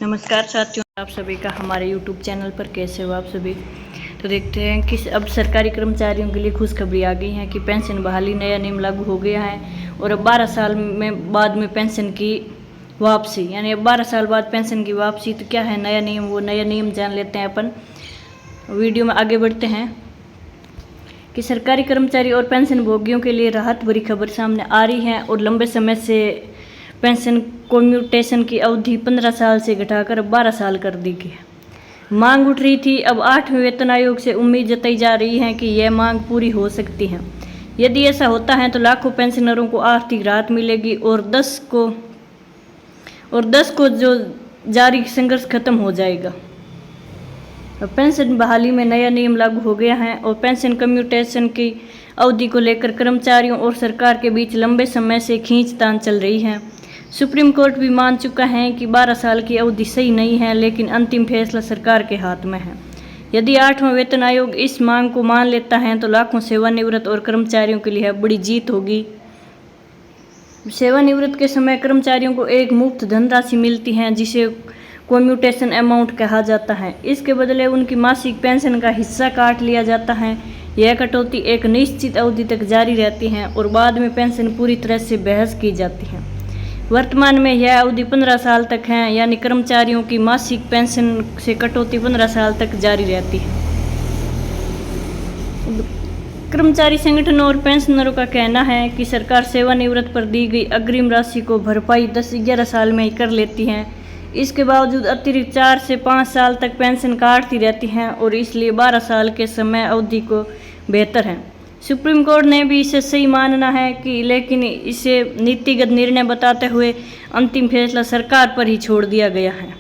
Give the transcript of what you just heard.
नमस्कार साथियों, आप सभी का हमारे YouTube चैनल पर कैसे हो आप सभी। तो देखते हैं कि अब सरकारी कर्मचारियों के लिए खुशखबरी आ गई है कि पेंशन बहाली नया नियम लागू हो गया है और अब 12 साल में बाद में पेंशन की वापसी, यानी अब 12 साल बाद पेंशन की वापसी। तो क्या है नया नियम, वो नया नियम जान लेते हैं अपन। वीडियो में आगे बढ़ते हैं कि सरकारी कर्मचारी और पेंशन भोगियों के लिए राहत भरी खबर सामने आ रही है और लंबे समय से पेंशन कम्यूटेशन की अवधि 15 साल से घटाकर 12 साल कर दी गई है। मांग उठ रही थी, अब 8वें वेतन आयोग से उम्मीद जताई जा रही है कि यह मांग पूरी हो सकती है। यदि ऐसा होता है तो लाखों पेंशनरों को आर्थिक राहत मिलेगी और 10 को जो जारी संघर्ष खत्म हो जाएगा। पेंशन बहाली में नया नियम लागू हो गया है और पेंशन कम्यूटेशन की अवधि को लेकर कर्मचारियों और सरकार के बीच लंबे समय से खींचतान चल रही है। सुप्रीम कोर्ट भी मान चुका है कि 12 साल की अवधि सही नहीं है, लेकिन अंतिम फैसला सरकार के हाथ में है। यदि 8वां वेतन आयोग इस मांग को मान लेता है तो लाखों सेवानिवृत्त और कर्मचारियों के लिए बड़ी जीत होगी। सेवानिवृत्त के समय कर्मचारियों को एक मुफ्त धनराशि मिलती है जिसे कम्यूटेशन अमाउंट कहा जाता है। इसके बदले उनकी मासिक पेंशन का हिस्सा काट लिया जाता है। यह कटौती एक निश्चित अवधि तक जारी रहती है और बाद में पेंशन पूरी तरह से बहस की जाती है। वर्तमान में यह अवधि 15 साल तक है, यानी कर्मचारियों की मासिक पेंशन से कटौती 15 साल तक जारी रहती है। कर्मचारी संगठनों और पेंशनरों का कहना है कि सरकार सेवानिवृत्त पर दी गई अग्रिम राशि को भरपाई 10-11 साल में ही कर लेती है। इसके बावजूद अतिरिक्त 4 से 5 साल तक पेंशन काटती रहती हैं और इसलिए 12 साल के समय अवधि को बेहतर है। सुप्रीम कोर्ट ने भी इसे सही मानना है कि लेकिन इसे नीतिगत निर्णय बताते हुए अंतिम फैसला सरकार पर ही छोड़ दिया गया है।